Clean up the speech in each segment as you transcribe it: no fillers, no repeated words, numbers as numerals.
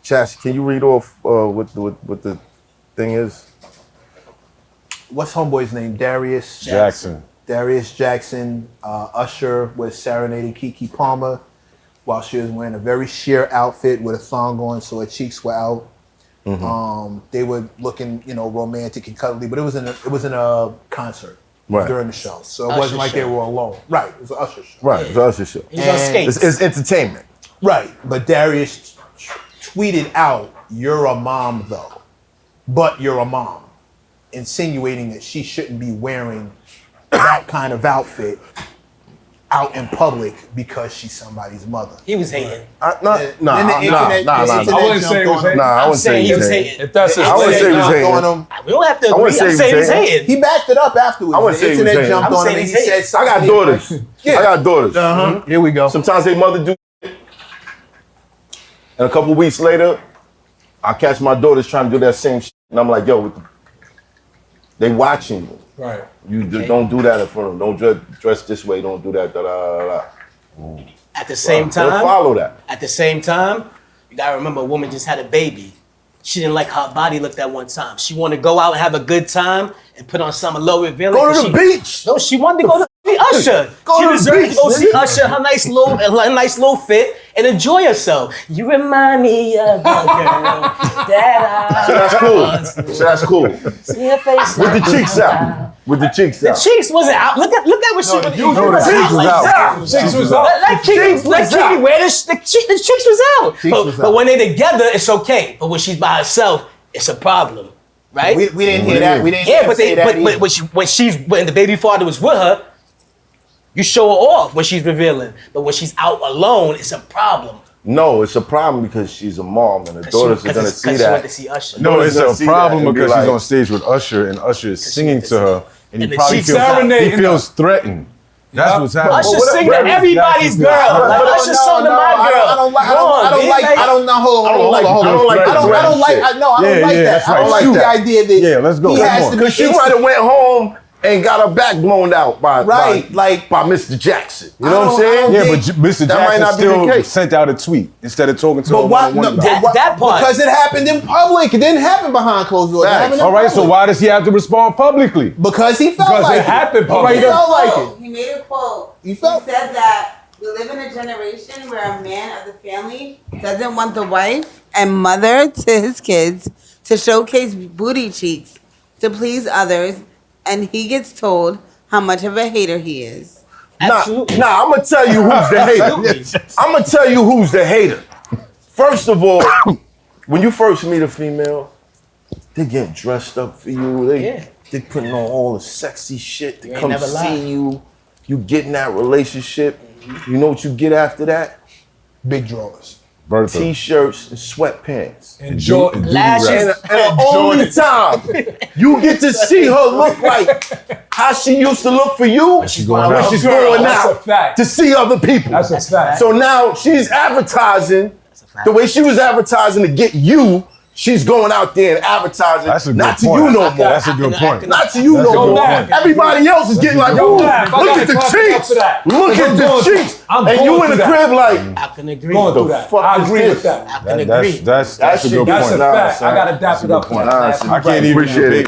Chas, can you read off what the thing is? What's homeboy's name? Darius Jackson. Darius Jackson. Usher was serenading Keke Palmer while she was wearing a very sheer outfit with a thong on, so her cheeks were out. Mm-hmm. They were looking, romantic and cuddly, but it was in a concert during the show, so it wasn't like they were alone. Right, it was an Usher show. Right, it was an Usher show. He was on skates. It's entertainment. Right, but Darius tweeted out, "You're a mom though, but you're a mom," insinuating that she shouldn't be wearing that kind of outfit out in public because she's somebody's mother. He was hating. I wouldn't say he was hating. I was saying he was hating. If that's his I wouldn't say he was hating. We don't have to agree. I'm saying he's hating. He backed it up afterwards. I wouldn't say he was hating. Jumped on him and he said, I got daughters. I got daughters. Here we go. Sometimes they mother do and a couple weeks later, I catch my daughters trying to do that same shit. And I'm like, yo, they watching you. Right. You don't do that in front of them. Don't dress this way. Don't do that. At the same time, don't follow that. At the same time, you gotta remember, a woman just had a baby. She didn't like how her body looked at one time. She wanted to go out and have a good time and put on some low revealing. Go to the beach. No, she wanted to go to see Usher. She deserved to go see Usher, her nice little fit, and enjoy herself. You remind me of a girl that So that's cool. See her face With the cheeks out. With the cheeks out. The cheeks wasn't out. Look at what she was. The cheeks was out. The cheeks was out. Let Keke wear the cheeks was out. But when they're together, it's okay. But when she's by herself, it's a problem, right? We didn't hear that. We didn't hear that. But when the baby father was with her, you show her off when she's revealing. But when she's out alone, it's a problem. No, it's a problem because she's a mom and her daughters are gonna see that. She went to see Usher. No, it's a problem because she's on stage with Usher and Usher is singing to her, and he probably feels threatened. That's what's happening. Usher sing to everybody's girl. Usher sung to my girl. I don't like that. I don't like the idea that yeah, let's go. Because she might have went home and got her back blown out by Mr. Jackson. You know what I'm saying? Yeah, but Mr. Jackson still sent out a tweet instead of talking to her one-on-one. That part. Because it happened in public. It didn't happen behind closed doors. All right, so why does he have to respond publicly? Because he felt like it. Because it happened publicly. He felt like it. He made a quote. He said that we live in a generation where a man of the family doesn't want the wife and mother to his kids to showcase booty cheeks to please others, and he gets told how much of a hater he is. Absolutely. Nah, I'm gonna tell you who's the hater. I'm gonna tell you who's the hater. First of all, when you first meet a female, they get dressed up for you. They putting on all the sexy shit to come see you. You get in that relationship. You know what you get after that? Big drawers. Bertha. T-shirts and sweatpants. And lashes. And only time you get to see her look like how she used to look for you when she's going out. That's a fact. To see other people. That's a fact. So now she's advertising the way she was advertising to get you. She's going out there and advertising, not to you no more. That's a good point. Not to you no more. Everybody else is getting like, ooh, look at the cheeks. Look at the cheeks. And you in the crib like, I can agree. I agree with that. I can agree. That's a good point. That's a fact. I gotta adapt it up. I can't even appreciate it.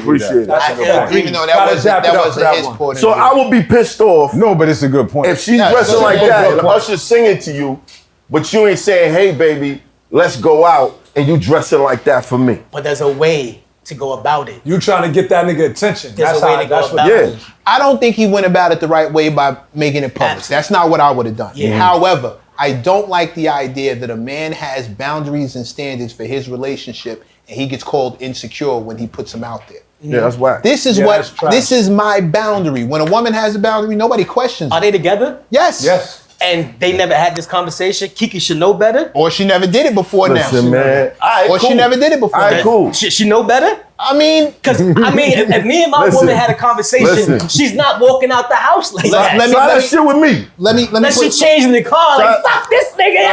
Even though that wasn't his point. So I would be pissed off. No, but it's a good point. If she's dressing like that and Usher's singing to you, but you ain't saying, hey, baby, let's go out, and you dressing like that for me. But there's a way to go about it. You trying to get that nigga attention. There's a way to go about it. I don't think he went about it the right way by making it public. That's not what I would have done. Yeah. However, I don't like the idea that a man has boundaries and standards for his relationship and he gets called insecure when he puts them out there. Yeah, that's whack. This is my boundary. When a woman has a boundary, nobody questions it. Are they together? Yes. Yes. And they never had this conversation. Keke should know better. Or she never did it before Listen, man. Or she never did it before now. Cool. She know better? I mean, if me and my woman had a conversation, she's not walking out the house like that. Try that shit with me. Let me she change in the car like, fuck this nigga.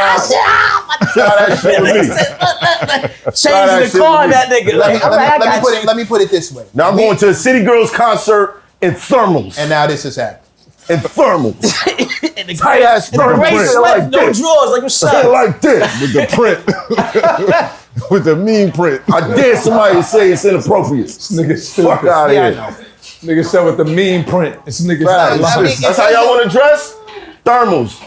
Try that shit with me. Change in the car, that nigga. Let me put it this way. Now I'm going to a City Girls concert in thermals. And now this is happening. In thermals. Tight ass thermals. Gray sweats, no drawers, like what's up? Like this. With the print. with the mean print. I dare somebody to say it's inappropriate. This nigga stupid. Fuck out of Yeah, I here. know. Nigga said with the mean print. This nigga's Facts. not I mean, lying. That's how y'all want to dress? Thermals.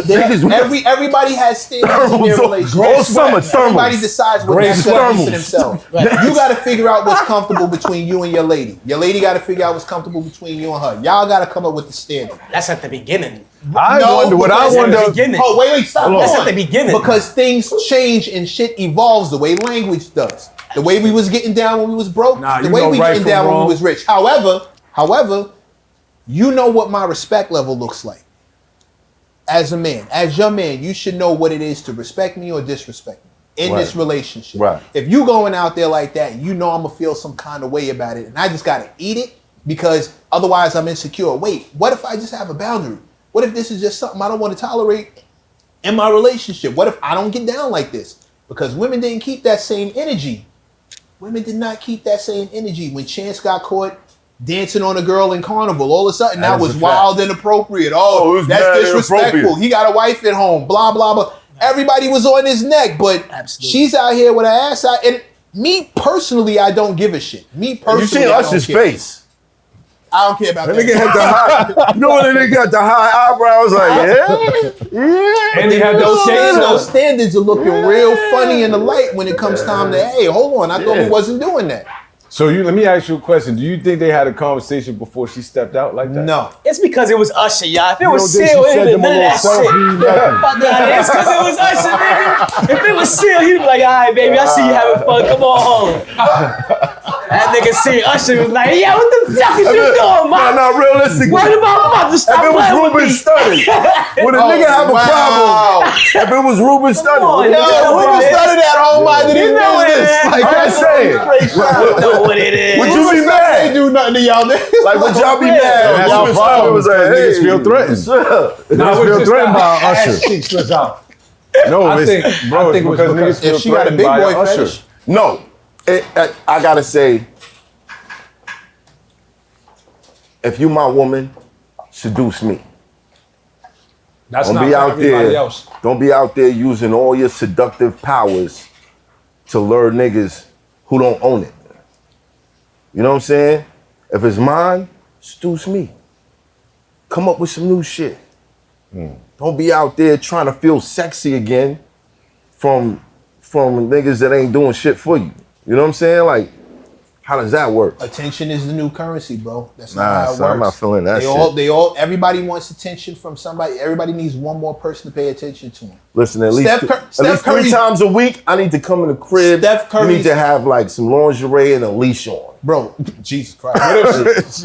Everybody has standards in their relationship. All summer, Everybody thermals. decides what Great that's going to be for thermals. themselves. You got to figure out what's comfortable between you and your lady. Your lady got to figure out what's comfortable between you and her. Y'all got to come up with the standard. That's at the beginning. I wonder. That's at the beginning. Oh, wait, stop. That's at the beginning. Because things change and shit evolves the way language does. The way we was getting down when we was broke, Nah, the you way know we right getting from down when wrong. we was rich. However, you know what my respect level looks like. As a man, as your man, you should know what it is to respect me or disrespect me in this relationship. Right. If you going out there like that, you know I'm gonna feel some kind of way about it, and I just gotta eat it because otherwise I'm insecure. Wait, what if I just have a boundary? What if this is just something I don't want to tolerate in my relationship? What if I don't get down like this? Because women didn't keep that same energy. Women did not keep that same energy when Chance got caught dancing on a girl in Carnival. All of a sudden, that was wild and inappropriate. Oh, it was that's mad disrespectful. inappropriate. He got a wife at home. Blah blah blah. Everybody was on his neck, but she's out here with her ass out. And me personally, I don't give a shit. Me personally, You seen I don't Usher's care. face? I don't care about That that. nigga had the high. You know when that nigga got the high eyebrows? Like, yeah. And he had those shades Those on. standards are looking real funny in the light when it comes time to, hey, hold on, I thought we wasn't doing that. So let me ask you a question. Do you think they had a conversation before she stepped out like that? No. It's because it was Usher, y'all. If it was think Seal, she it said would them none of a that little shit. selfie, nothing? Fuck that. It's because it was Usher, nigga. If it was Seal, he'd be like, all right, baby, I see you having fun. Come on home. That nigga see Usher was like, yeah, what the fuck is you doing, man? Not realistic. What about mother? If Stop it was playing with Ruben me. Studdard, would a nigga have a problem? If it was Ruben Studdard, on, would a yo, nigga have a Ruben problem? started that home minded his You know what it business. is. Like, I'm that's saying. You know what it is. Would you be They mad? do nothing to y'all niggas. Like, would y'all be mad? That's Y'all our was problem, was like, because niggas hey, feel threatened. what's up? Niggas feel threatened by Usher. Cheeks was out. No, I it's think it's it was because because niggas feel if she got a threatened big by boy Usher. fetish, No, I gotta say, if you my woman, seduce me. That's Don't not be for out everybody there. else. Don't be out there using all your seductive powers to lure niggas who don't own it. You know what I'm saying? If it's mine, seduce me. Come up with some new shit. Don't be out there trying to feel sexy again from niggas that ain't doing shit for you. You know what I'm saying? Like, how does that work? attention is the new currency, bro. That's not Nah, how it son, works. I'm not feeling that shit. Everybody wants attention from somebody. Everybody needs one more person to pay attention to them. Listen, at least Steph 3 Curry- times a week, I need to come in the crib. Steph You Curry's- need to have like some lingerie and a leash on. Bro, Jesus Christ.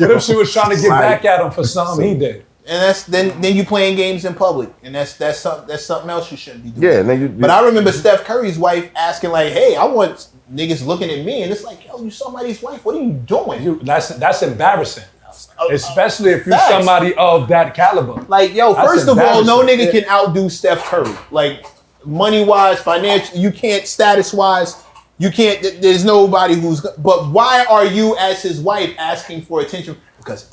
What if she was trying to get back at him for something he did? And that's then you playing games in public, and that's something else you shouldn't be doing. Yeah, and then you. But I remember Steph Curry's wife asking like, "Hey, I want niggas looking at me," and it's like, "Yo, you somebody's wife. What are you doing?" That's embarrassing. Especially if you're Facts. somebody of that caliber. Like, yo, That's first of all, no nigga embarrassing. can outdo Steph Curry. Like, money wise, financial, you can't. Status wise, you can't. There's nobody who's. But why are you, as his wife, asking for attention? Because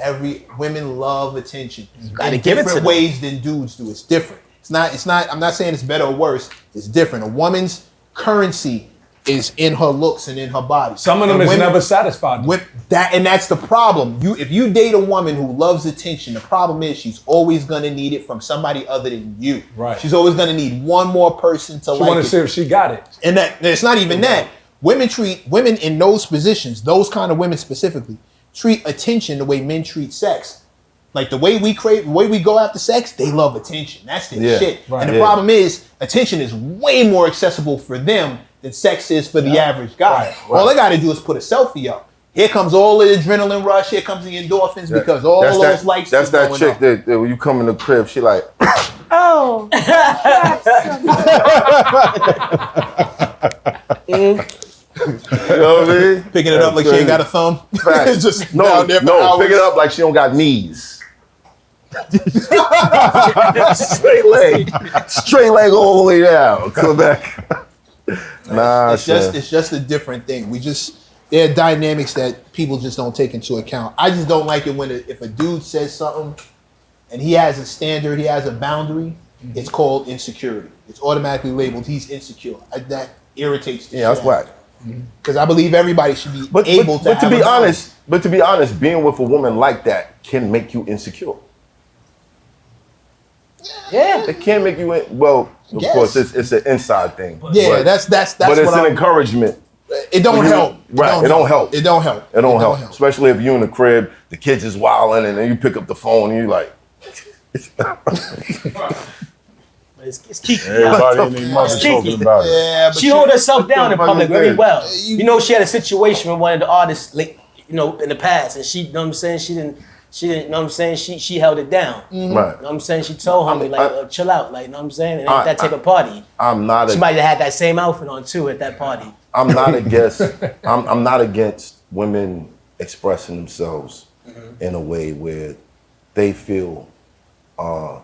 women love attention gotta in give it to different them. ways than dudes do. It's different. It's not. I'm not saying it's better or worse. It's different. A woman's currency is in her looks and in her body. Some of them And is women- never satisfied. and that's the problem. If you date a woman who loves attention, the problem is she's always gonna need it from somebody other than you. Right. She's always gonna need one more person to She like want to it. see if she got it. And it's not even that. Women treat women in those positions, those kind of women specifically, treat attention the way men treat sex. Like the way we go after sex, they love attention. That's their shit. right. And the problem is, attention is way more accessible for them than sex is for the average guy. All they gotta do is put a selfie up. Here comes all the adrenaline rush. Here comes the endorphins because all those likes. That's is that going chick up. that when you come in the crib, she like. Oh. You know what I mean? Picking it up like she ain't got a thumb. Facts. Just No, down there for hours. pick it up like she don't got knees. Straight leg all the way down. Come back. Nah, It's just a different thing. There are dynamics that people just don't take into account. I just don't like it when if a dude says something and he has a standard, he has a boundary, it's called insecurity. It's automatically labeled he's insecure. irritates the Yeah, that's shit. whack. Because I believe everybody should be able to. But to have be a honest, being with a woman like that can make you insecure. Yeah. It can make you well. Of Yes. course, it's an inside thing. Yeah, that's But what it's an I'm, encouragement. It don't help. Right, it don't help. It don't help. It don't help. Especially if you in the crib, the kids is wilding, and then you pick up the phone and you like. It's Keke. Everybody and their mother It's Keke. talking about it. Yeah, but She hold herself down in fuck public is very that? well. You know, she had a situation with one of the artists, like, you know, in the past, and she, you know what I'm saying, she didn't, you know what I'm saying, she held it down. Right. You know what I'm saying? She told homie, like, chill out, like, you know what I'm saying? It ain't that type of party. I'm not. She might have had that same outfit on too at that party. I'm not against. I'm not against women expressing themselves in a way where they feel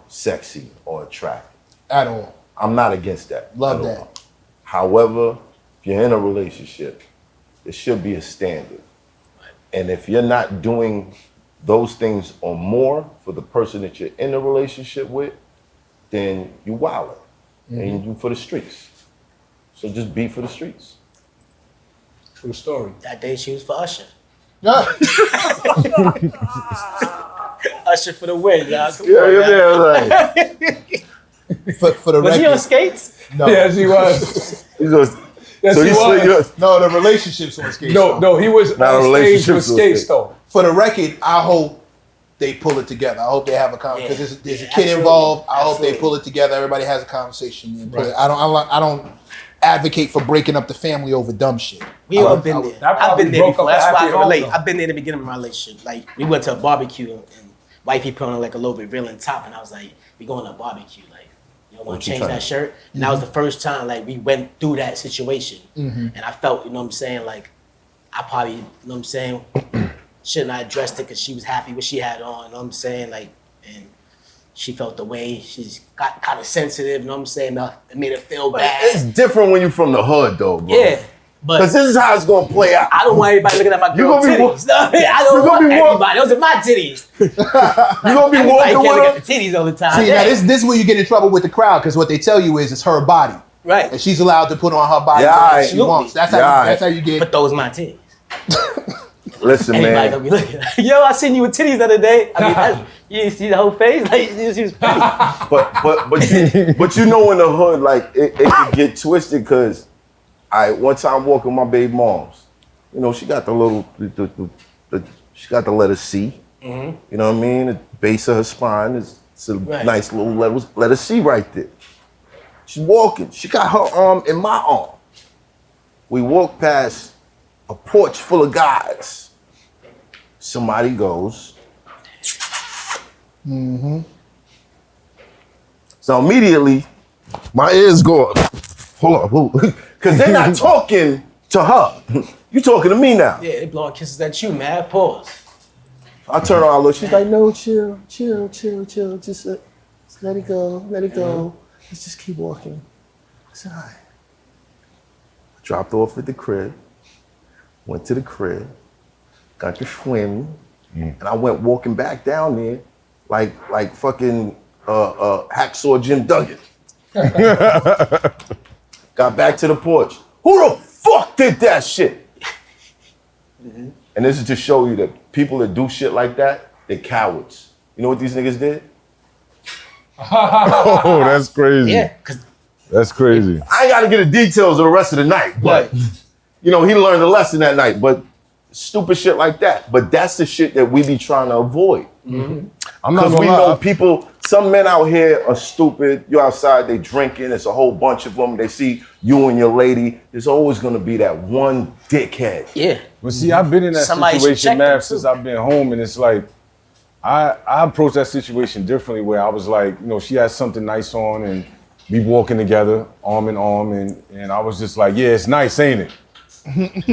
sexy or attractive. at all. I'm not against that. Love at that. all. However, if you're in a relationship, it should be a standard. And if you're not doing those things or more for the person that you're in a relationship with, then you wildin'. And you for the streets. So just be for the streets. True story. That day she was for Usher. Yeah. Usher for the win, y'all. Come on, man. for the Was he record, on skates? no, Yes, he was. Yes, So he you was. slid no, the relationships on skates. No, he was Not a on stage relationship with with skates skates. though. For the record, I hope they pull it together. I hope they have a conversation because there's a kid absolutely. involved. I hope they Absolutely. pull it together. Everybody has a conversation. And pull it. I don't advocate for breaking up the family over dumb shit. We all been there. that I've been probably there broke before. up a That's why I happy can relate. home, though. I've been there in the beginning of my relationship. Like, we went to a barbecue and wifey put on like a little bit real and top, and I was like, we going to a barbecue. Like, you don't want What to you change trying? that shirt? And that was the first time like we went through that situation. And I felt, you know what I'm saying, like, I probably, you know what I'm saying, shouldn't have addressed it because she was happy what she had on, you know what I'm saying? Like, and she felt the way, she's got kind of sensitive, you know what I'm saying? It made her feel It's bad. different when you're from the hood, though, bro. Yeah, but Because this is how it's gonna play out. I don't want everybody looking at my You girl gonna be titties. No, I don't you gonna want be walk- everybody. Those are my titties. You gonna be Everybody walking can't look with at her. the titties all the time. See, Yeah. now this is where you get in trouble with the crowd because what they tell you is it's her body, Right. and she's allowed to put on her body Yeah, whatever she absolutely. wants. That's Yeah, how. That's how you get. But those my titties. Listen, Anybody man. gonna be looking like, yo, I seen you with titties the other day. I mean, you didn't see the whole face? Like, she was pretty. But you know in the hood, like it can get twisted because one time walking my baby mom's, you know, she got the little she got the letter C. You know what I mean? The base of her spine is a Right. nice little letter C right there. She's walking. She got her arm in my arm. We walk past a porch full of guys. Somebody goes. So immediately, my ears go up. Hold on, because they're not talking to her. You talking to me now. Yeah, they blowing kisses at you, man. Pause. I turn around, look. She's like, no, chill. Just let it go. Let's just keep walking. I said, all right. I dropped off at the crib. Went to the crib. Got the swim. And I went walking back down there like fucking Hacksaw Jim Duggan. Got back to the porch. Who the fuck did that shit? And this is to show you that people that do shit like that, they're cowards. You know what these niggas did? Oh, that's crazy. Yeah, because That's crazy. I ain't got to get the details of the rest of the night, but you know, he learned a lesson that night. But stupid shit like that. But that's the shit that we be trying to avoid. I'm not Because gonna we lie. know people, some men out here are stupid. You're outside, they drinking. It's a whole bunch of them. They see you and your lady. There's always going to be that one dickhead. yeah. But see, I've been in that Somebody should check situation, them, man, too. since I've been home, and it's like, I approached that situation differently where I was like, you know, she had something nice on and we walking together, arm in arm, and I was just like, yeah, it's nice, ain't it?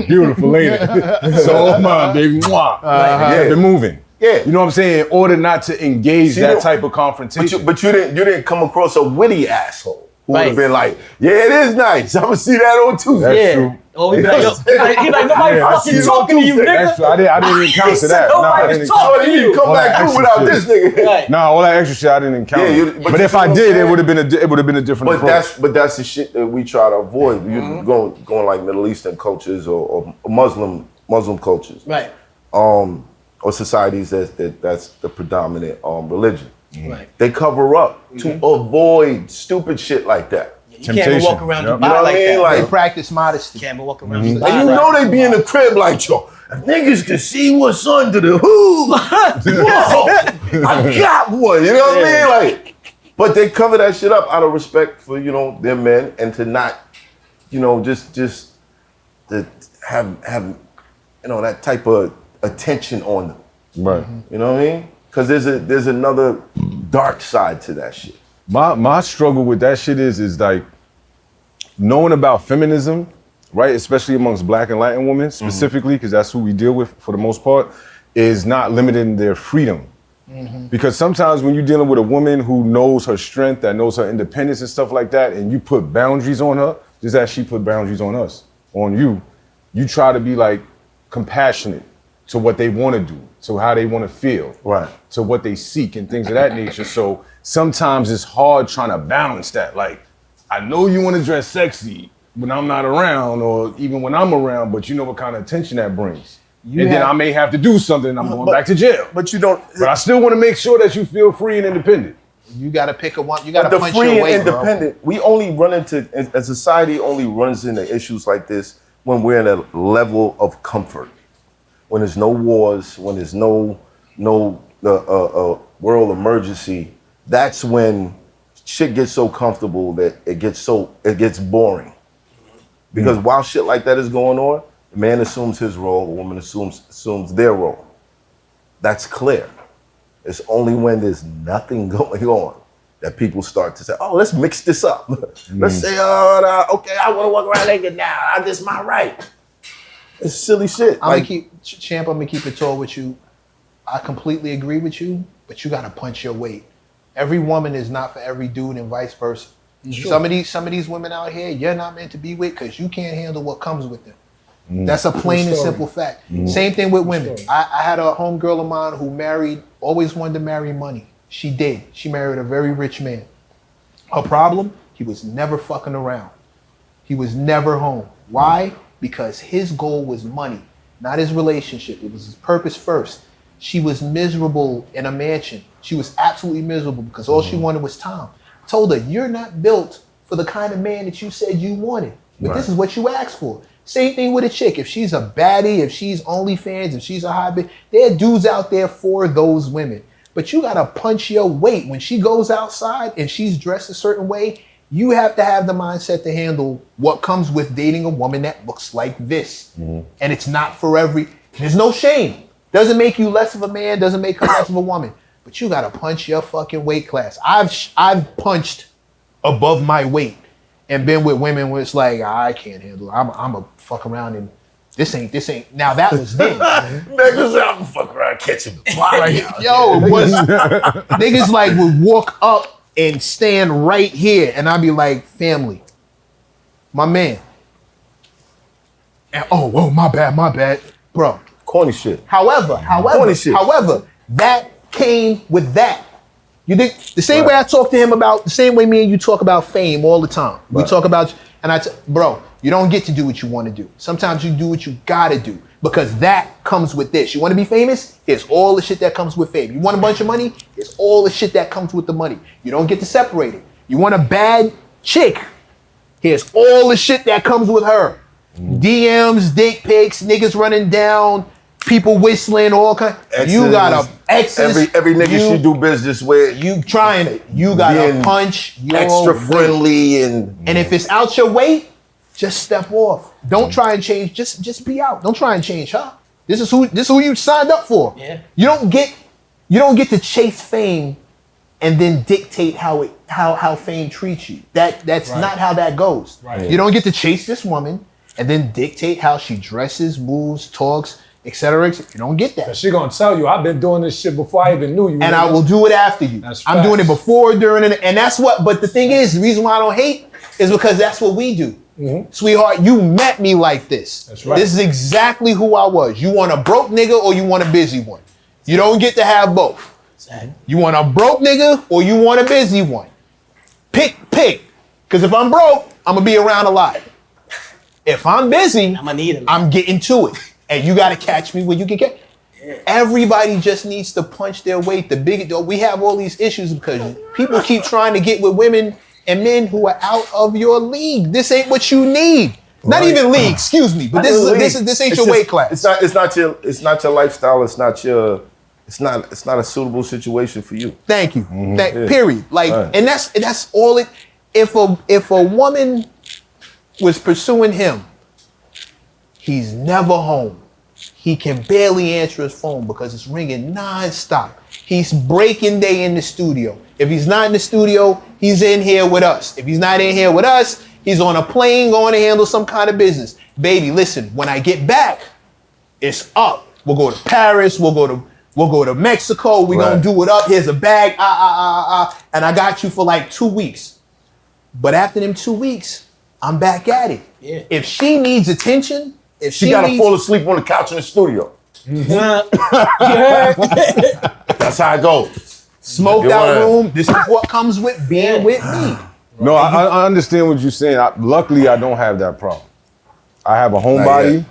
Beautiful, ain't it? So am I, baby. Mwah. Yeah, been moving. Yeah. You know what I'm saying? In order not to engage See, that no- type of confrontation. But you didn't come across a witty asshole. who would have been like, yeah, it is nice. I'm gonna see that on Tuesday. That's true. Oh, he be like, nobody fucking talking to you, nigga. That's true. I didn't encounter that. No, I didn't Oh, you didn't come back through without this nigga. Right. No, all that extra shit I didn't encounter. But if I did, it would have been a different approach. But that's the shit that we try to avoid. You going like Middle Eastern cultures or Muslim cultures, Right. or societies that's the predominant religion. Right. They cover up to avoid stupid shit like that. You can't even walk around Dubai what like I mean? that. Like, They practice modesty. Can't even walk around and Dubai. you know they be in the crib like, yo, if niggas can see what's under the hood. Whoa, I got one. You know what I mean? Like, but they cover that shit up out of respect for, you know, their men and to not, you know, just to have you know, that type of attention on them. Right. You know what I mean? Because there's another dark side to that shit. My struggle with that shit is like knowing about feminism, right? Especially amongst Black and Latin women specifically, because that's who we deal with for the most part, is not limiting their freedom. Because sometimes when you're dealing with a woman who knows her strength, that knows her independence and stuff like that, and you put boundaries on her, just as she put boundaries on us, on you try to be like compassionate to what they want to do, to how they want to feel, Right. to what they seek and things of that nature. So sometimes it's hard trying to balance that. Like, I know you want to dress sexy when I'm not around or even when I'm around, but you know what kind of attention that brings. Then I may have to do something and I'm going back to jail. But you don't. But I still want to make sure that you feel free and independent. You got to pick a one. You got to The punch free your and weight, bro. independent, we only run into, a society only runs into issues like this when we're in a level of comfort. When there's no wars, when there's no world emergency, that's when shit gets so comfortable that it gets boring. Because while shit like that is going on, the man assumes his role, the woman assumes their role. That's clear. It's only when there's nothing going on that people start to say, oh, let's mix this up. Let's say, okay, I want to walk around naked now. That's my right. It's silly shit. I'm gonna keep it tall with you. I completely agree with you, but you gotta punch your weight. Every woman is not for every dude and vice versa. Sure. Some of these women out here, you're not meant to be with because you can't handle what comes with them. That's a plain and simple fact. Same thing with women. I had a homegirl of mine who always wanted to marry money. She did. She married a very rich man. Her problem, he was never fucking around. He was never home. Why? Because his goal was money, not his relationship. It was his purpose first. She was miserable in a mansion. She was absolutely miserable because all she wanted was time. I told her, you're not built for the kind of man that you said you wanted, but this is what you asked for. Same thing with a chick. If she's a baddie, if she's OnlyFans, if she's a hot bitch, there are dudes out there for those women. But you gotta punch your weight. When she goes outside and she's dressed a certain way, you have to have the mindset to handle what comes with dating a woman that looks like this. And it's not for there's no shame. Doesn't make you less of a man, doesn't make her less of a woman. But you gotta punch your fucking weight class. I've punched above my weight and been with women where it's like, I can't handle it. I'm a fuck around and this ain't. Now that was then. Niggas out and fuck around catching the fly. Yo, niggas like would walk up and stand right here, and I'd be like, family, my man. And my bad, bro. Corny shit. However, that came with that. You think the same way I talk to him about the same way me and you talk about fame all the time. We talk about, and bro, you don't get to do what you want to do. Sometimes you do what you gotta do because that comes with this. You want to be famous? Here's all the shit that comes with fame. You want a bunch of money? Here's all the shit that comes with the money. You don't get to separate it. You want a bad chick? Here's all the shit that comes with her. DMs, dick pics, niggas running down, people whistling, all kind. You gotta exes. Every nigga she do business with. You trying it. You gotta punch your extra weight. friendly and if it's out your weight, just step off. Don't try and change. Just be out. Don't try and change her. This is who you signed up for. Yeah. You don't get to chase fame and then dictate how fame treats you. That's not how that goes. Right. You don't get to chase this woman and then dictate how she dresses, moves, talks. etc. You don't get that. She gonna tell you, I've been doing this shit before I even knew you. And I will do it after you. I'm doing it before, during, and that's what. But the thing is, the reason why I don't hate is because that's what we do. Sweetheart, you met me like this. That's right. This is exactly who I was. You want a broke nigga or you want a busy one? You don't get to have both. Exactly. You want a broke nigga or you want a busy one? Pick. Because if I'm broke, I'm gonna be around a lot. If I'm busy, I'm gonna need it. I'm getting to it. And you gotta catch me when you can catch. Everybody just needs to punch their weight. We have all these issues because people keep trying to get with women and men who are out of your league. This ain't what you need. Not even league, excuse me. But this ain't your weight class. It's not your lifestyle. It's not a suitable situation for you. Thank you. Period. Like, and that's all it. If a woman was pursuing him, he's never home. He can barely answer his phone because it's ringing nonstop. He's breaking day in the studio. If he's not in the studio, he's in here with us. If he's not in here with us, he's on a plane going to handle some kind of business. Baby, listen, when I get back, it's up. We'll go to Paris. We'll go to Mexico. We're gonna do it up. Here's a bag. And I got you for like 2 weeks. But after them 2 weeks, I'm back at it. Yeah. If she needs attention, if She gotta fall asleep on the couch in the studio. That's how it goes. Smoked out room. This is what comes with being with me. No, I understand what you're saying. Luckily, I don't have that problem. I have a homebody.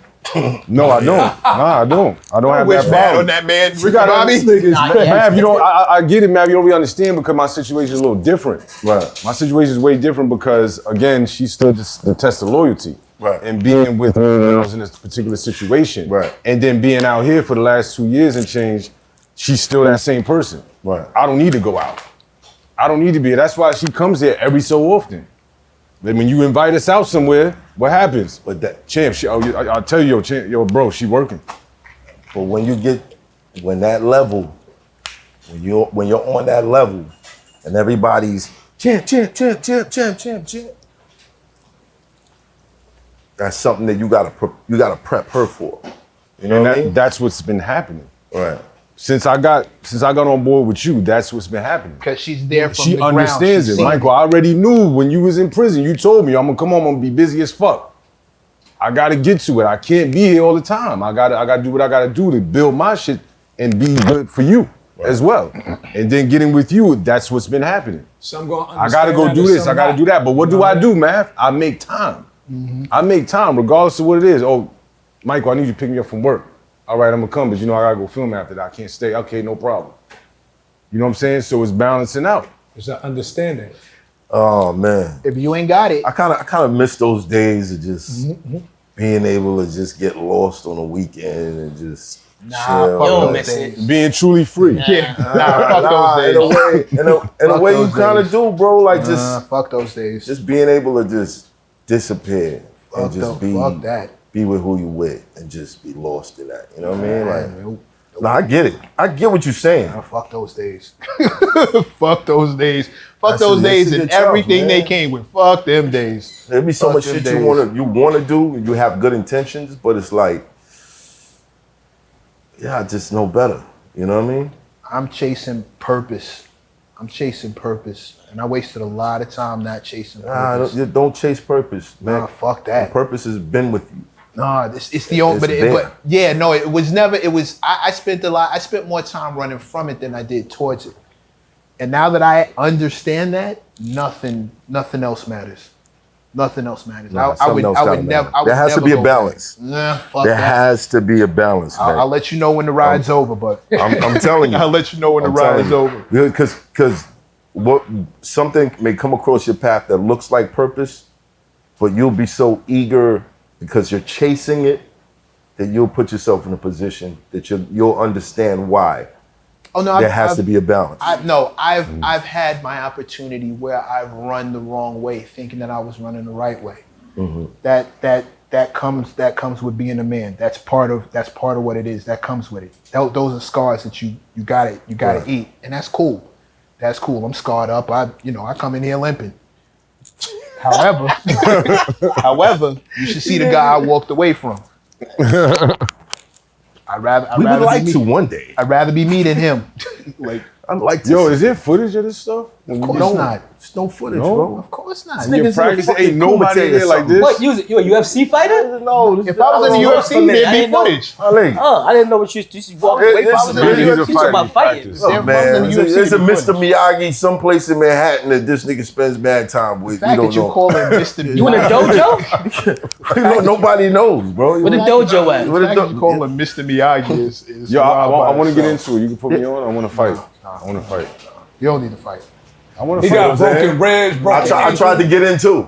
No, I don't. Nah, I don't. I don't have that problem. Bad on that man, Ricky gotta- Bobby. Mav, you don't. I get it, Mav. You don't really understand because my situation is a little different. Right. My situation is way different because, again, she stood the test of loyalty. Right. And being with her when I was in this particular situation. Right. And then being out here for the last 2 years and change, she's still that same person. Right. I don't need to go out. I don't need to be here. That's why she comes here every so often. Then when you invite us out somewhere, what happens? But that Champ, I'll tell you, bro, she working. But when that level, when you're on that level, and everybody's champ, that's something that you gotta prep her for. You know what I mean? That's what's been happening. Right. Since I got on board with you, that's what's been happening. Because she's there from She the ground. understands it. Michael, I already knew when you was in prison, you told me, I'm gonna be busy as fuck. I gotta get to it. I can't be here all the time. I gotta do what I gotta do to build my shit and be good for you as well. And then getting with you, that's what's been happening. Some gonna I gotta go do this, I gotta do that. But what do I do, man? I make time. I make time regardless of what it is. Oh, Michael, I need you to pick me up from work. All right, I'm gonna come, but I gotta go film after that. I can't stay. Okay, no problem. You know what I'm saying? So it's balancing out. It's an understanding. Oh man. If you ain't got it. I kind of miss those days of just being able to just get lost on a weekend and just chill. You don't miss it. Being truly free. Fuck those days. In a way you kind of do, bro. Like just fuck those days. just being able to just disappear and just fuck that. be with who you with and just be lost in that. You know what I mean? Like, no, I get it. I get what you're saying. Fuck those days. Fuck those days. Fuck That's those it. days This and shit tough, everything they man. came with. Fuck them days. There'd be so Fuck much them shit days. you wanna do. You have good intentions, but it's like, yeah, I just know better. You know what I mean? I'm chasing purpose. And I wasted a lot of time not chasing purpose. Don't chase purpose, man. Nah, fuck that. Purpose has been with you. Nah, it's the only. It was never. It was. I spent more time running from it than I did towards it. And now that I understand that, nothing else matters. Nothing else matters. I would never. There has to be a balance. Nah, fuck There that. has to be a balance, man. I'll let you know when the ride's over, but I'm telling you. I'll let you know when the ride's over. Because something may come across your path that looks like purpose, but you'll be so eager because you're chasing it that you'll put yourself in a position that you'll understand why. Oh no, there has to be a balance. I've had my opportunity where I've run the wrong way, thinking that I was running the right way. That comes with being a man. That's part of what it is. That comes with it. Those are scars that you gotta eat, and that's cool. That's cool. I'm scarred up. I come in here limping. However, you should see the guy I walked away from. I'd rather We would like be to me. one day. I'd rather be me than him. Like, I'd like to. Yo, see is there footage of this stuff? of course not. There's no footage, No? bro. Of course not. Your practice ain't nobody there like this. What? You a UFC fighter? No, If I was in the lost for a UFC, minute. I there'd be didn't know. footage. Oh, I didn't know what you walked It- away it's from. a You video. talking about fighting. Practice. Oh, If I was man, in the UFC, there's a it'd be Mr. Miyagi someplace in Manhattan that this nigga spends bad time with. The We fact don't that you know. call him Mr. You in a dojo? Nobody knows, bro. Where the dojo at? What The a fact that you call him Mr. Miyagi is Yo, I wild want to by get itself. into it. You can put me on. I want to fight. I want to fight. You don't need to fight. I want to He fight. got broken ribs, I broken tried to get into.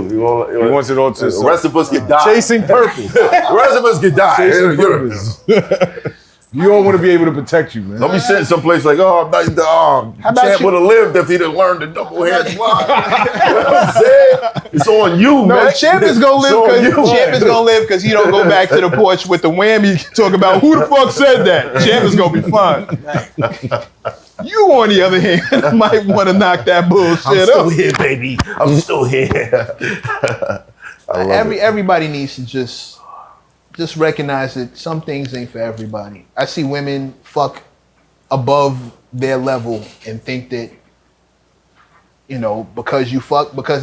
He wants it all to the rest of us get die. Chasing purpose. The rest of us get die. Chasing purpose. You all want to be able to protect you, man. Don't be sitting someplace like, oh, about Champ you- would have lived if he'd have learned the double hand slide. You know what I'm saying? It's on you, man. No, Champ is gonna It's on live you. because Champ is gonna live because he don't go back to the porch with the whammy talk about who the fuck said that. Champ is gonna be fine. You, on the other hand, might want to knock that I'm bullshit still up. here, baby. I'm still here. I love it. Everybody needs to just recognize that some things ain't for everybody. I see women fuck above their level and think that, you know, because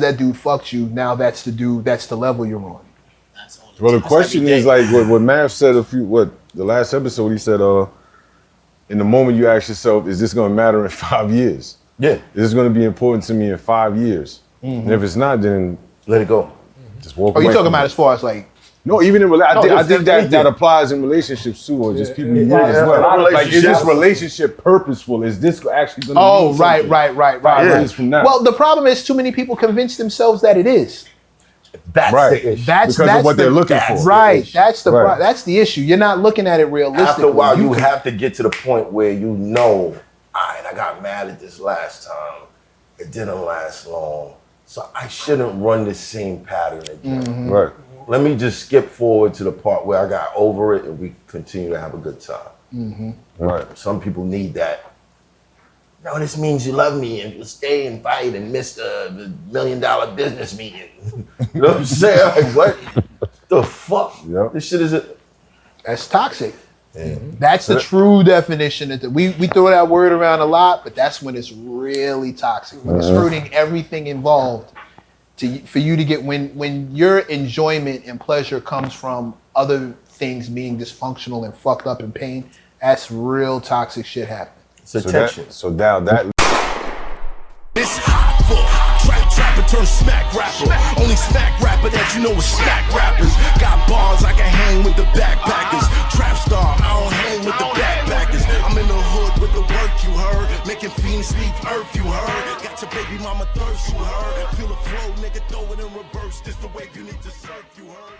that dude fucked you, now that's the level you're on. Well, the question is like what Mav said the last episode. He said, in the moment you ask yourself, is this going to matter in 5 years? Yeah. Is this going to be important to me in 5 years? And if it's not, then Let it go. just walk Oh, away. you talking from about it. as far as like, No, even in I it's think anything. that applies in relationships too, or just people you yeah, with as yeah. well. Like, is this Relationships. relationship purposeful? Is this actually going to oh, mean right, something right. 5 Yeah. years from now? Well, the problem is too many people convince themselves that it is. That's Right. the issue. That's Because of what the- they're looking for. Right. That's the Right. that's the issue. You're not looking at it realistically. After a while, you can- have to get to the point where you know, all right, I got mad at this last time. It didn't last long. So I shouldn't run the same pattern again. right. Let me just skip forward to the part where I got over it and we continue to have a good time. Right. Some people need that. No, this means you love me and you'll stay and fight and miss the $1 million business meeting. You know what I'm saying? Like, what the fuck? Yep. This shit is a... That's toxic. That's the true definition. We throw that word around a lot, but that's when it's really toxic. When it's hurting everything involved. For you to get when your enjoyment and pleasure comes from other things being dysfunctional and fucked up in pain, that's real toxic shit happening. It's attention. So now that It's Hoffa, trapper turn smack rapper. Only smack rapper that you know is smack rappers. Got bars, I can hang with the backpackers. Trap star, I don't hang with the backpackers. I'm in the hood with the work, you heard. Making fiends leave earth, you heard. Got your baby mama thirst, you heard. Feel the flow, nigga, throw it in reverse. This the wave you need to surf, you heard.